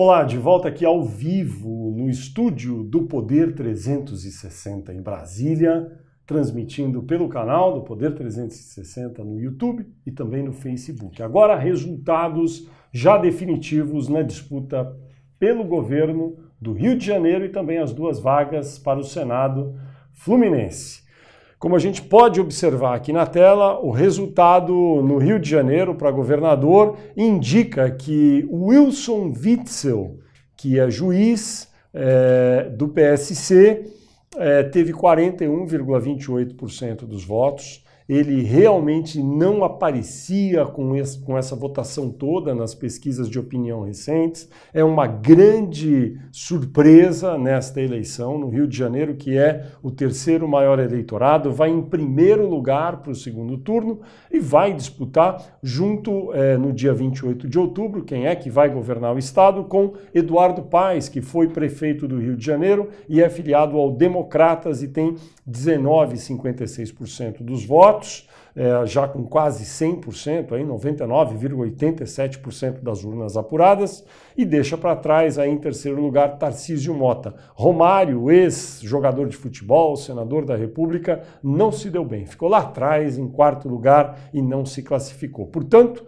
Olá, de volta aqui ao vivo no estúdio do Poder 360 em Brasília, transmitindo pelo canal do Poder 360 no YouTube e também no Facebook. Agora, resultados já definitivos na disputa pelo governo do Rio de Janeiro e também as duas vagas para o Senado fluminense. Como a gente pode observar aqui na tela, o resultado no Rio de Janeiro para governador indica que Wilson Witzel, que é juiz do PSC, teve 41,28% dos votos. Ele realmente não aparecia com essa votação toda nas pesquisas de opinião recentes. É uma grande surpresa nesta eleição no Rio de Janeiro, que é o terceiro maior eleitorado, vai em primeiro lugar para o segundo turno e vai disputar junto no dia 28 de outubro, quem é que vai governar o estado, com Eduardo Paes, que foi prefeito do Rio de Janeiro e é filiado ao Democratas e tem 19,56% dos votos. Já com quase 100%, 99,87% das urnas apuradas, e deixa para trás aí em terceiro lugar Tarcísio Mota. Romário, ex-jogador de futebol, senador da República, não se deu bem, ficou lá atrás em quarto lugar e não se classificou. Portanto,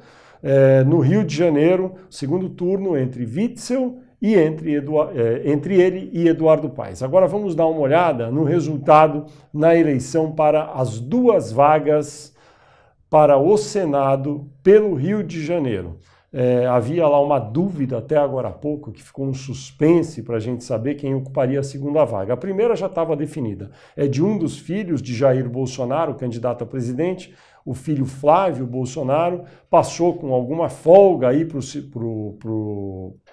no Rio de Janeiro, segundo turno entre Witzel e entre ele e Eduardo Paes. Agora vamos dar uma olhada no resultado na eleição para as duas vagas para o Senado pelo Rio de Janeiro. Havia lá uma dúvida até agora há pouco, que ficou um suspense para a gente saber quem ocuparia a segunda vaga. A primeira já estava definida. É de um dos filhos de Jair Bolsonaro, candidato a presidente. O filho Flávio Bolsonaro passou com alguma folga aí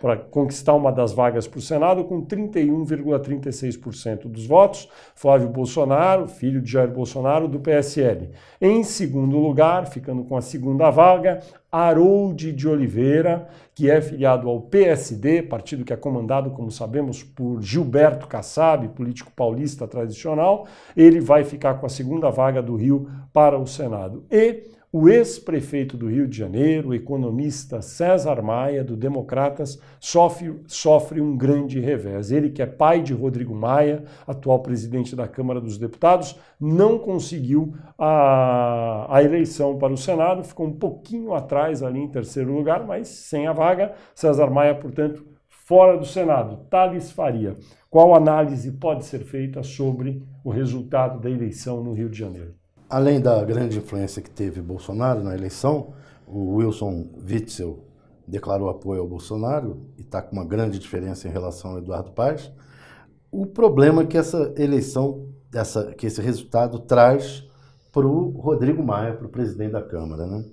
para conquistar uma das vagas para o Senado com 31,36% dos votos. Flávio Bolsonaro, filho de Jair Bolsonaro, do PSL. Em segundo lugar, ficando com a segunda vaga, Harold de Oliveira, que é filiado ao PSD, partido que é comandado, como sabemos, por Gilberto Kassab, político paulista tradicional. Ele vai ficar com a segunda vaga do Rio para o Senado. E o ex-prefeito do Rio de Janeiro, o economista César Maia, do Democratas, sofre um grande revés. Ele, que é pai de Rodrigo Maia, atual presidente da Câmara dos Deputados, não conseguiu a eleição para o Senado, ficou um pouquinho atrás ali em terceiro lugar, mas sem a vaga. César Maia, portanto, fora do Senado. Thales Faria, qual análise pode ser feita sobre o resultado da eleição no Rio de Janeiro? Além da grande influência que teve Bolsonaro na eleição, o Wilson Witzel declarou apoio ao Bolsonaro e está com uma grande diferença em relação ao Eduardo Paes. O problema é que essa eleição, que esse resultado traz para o Rodrigo Maia, para o presidente da Câmara, né?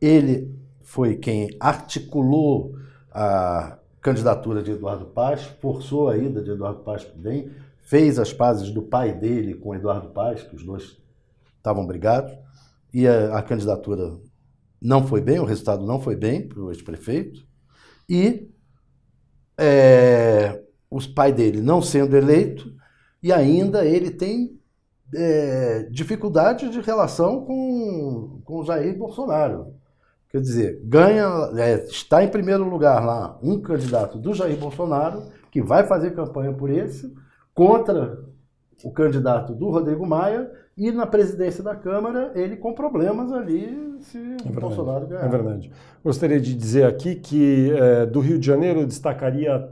Ele foi quem articulou a candidatura de Eduardo Paes, forçou a ida de Eduardo Paes para o DEM, fez as pazes do pai dele com Eduardo Paes, que os dois estavam brigados, e a candidatura não foi bem, o resultado não foi bem para o ex-prefeito, e os pais dele não sendo eleito, e ainda ele tem dificuldade de relação com o Jair Bolsonaro. Quer dizer, está em primeiro lugar lá um candidato do Jair Bolsonaro, que vai fazer campanha por esse, contra o candidato do Rodrigo Maia, e na presidência da Câmara, ele com problemas ali, se o Bolsonaro ganhar. É verdade. Gostaria de dizer aqui que do Rio de Janeiro eu destacaria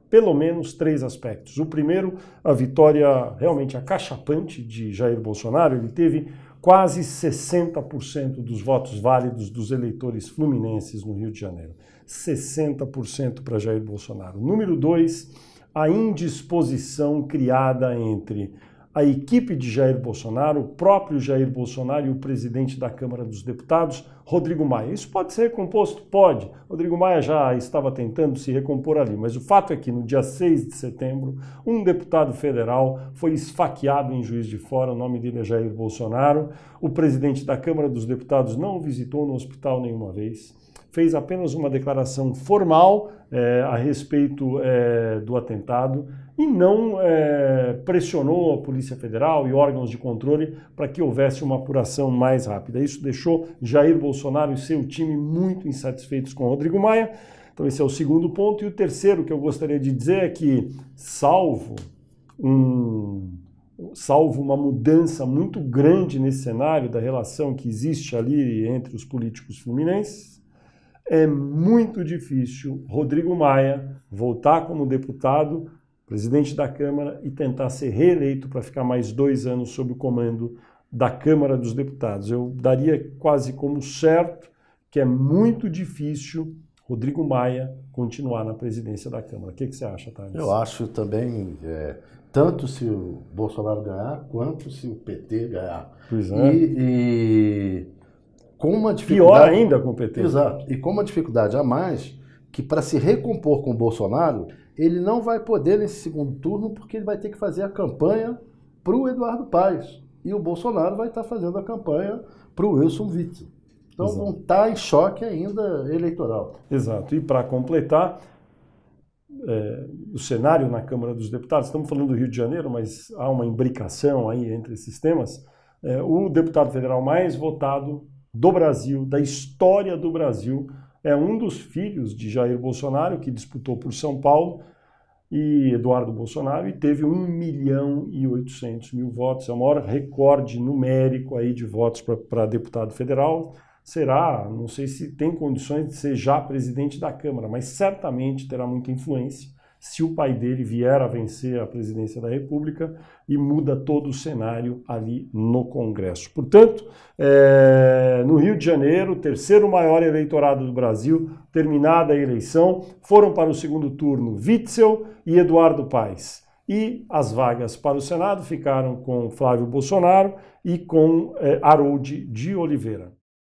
pelo menos três aspectos. O primeiro, a vitória realmente acachapante de Jair Bolsonaro. Ele teve quase 60% dos votos válidos dos eleitores fluminenses no Rio de Janeiro. 60% para Jair Bolsonaro. Número dois, a indisposição criada entre a equipe de Jair Bolsonaro, o próprio Jair Bolsonaro e o presidente da Câmara dos Deputados, Rodrigo Maia. Isso pode ser composto? Pode. Rodrigo Maia já estava tentando se recompor ali, mas o fato é que no dia 6 de setembro, um deputado federal foi esfaqueado em Juiz de Fora, o nome dele é Jair Bolsonaro. O presidente da Câmara dos Deputados não o visitou no hospital nenhuma vez. Fez apenas uma declaração formal a respeito do atentado e não pressionou a Polícia Federal e órgãos de controle para que houvesse uma apuração mais rápida. Isso deixou Jair Bolsonaro e seu time muito insatisfeitos com Rodrigo Maia. Então esse é o segundo ponto. E o terceiro que eu gostaria de dizer é que, salvo uma mudança muito grande nesse cenário da relação que existe ali entre os políticos fluminenses, é muito difícil Rodrigo Maia voltar como deputado, presidente da Câmara, e tentar ser reeleito para ficar mais 2 anos sob o comando da Câmara dos Deputados. Eu daria quase como certo que é muito difícil Rodrigo Maia continuar na presidência da Câmara. O que você acha, Thales? Eu acho também, tanto se o Bolsonaro ganhar, quanto se o PT ganhar. Pois é. E com uma dificuldade... Pior ainda com o PT. Exato. E com uma dificuldade a mais, que para se recompor com o Bolsonaro, ele não vai poder nesse segundo turno, porque ele vai ter que fazer a campanha para o Eduardo Paes. E o Bolsonaro vai estar fazendo a campanha para o Wilson Witzel. Então vão estar em choque ainda eleitoral. Exato. E para completar, o cenário na Câmara dos Deputados, estamos falando do Rio de Janeiro, mas há uma imbricação aí entre esses temas. O deputado federal mais votado do Brasil, da história do Brasil, é um dos filhos de Jair Bolsonaro, que disputou por São Paulo, e Eduardo Bolsonaro, e teve 1.800.000 votos. É o maior recorde numérico aí de votos para deputado federal. Será, não sei se tem condições de ser já presidente da Câmara, mas certamente terá muita influência se o pai dele vier a vencer a presidência da República e muda todo o cenário ali no Congresso. Portanto, no Rio de Janeiro, o terceiro maior eleitorado do Brasil, terminada a eleição, foram para o segundo turno Witzel e Eduardo Paes. E as vagas para o Senado ficaram com Flávio Bolsonaro e com Harold de Oliveira.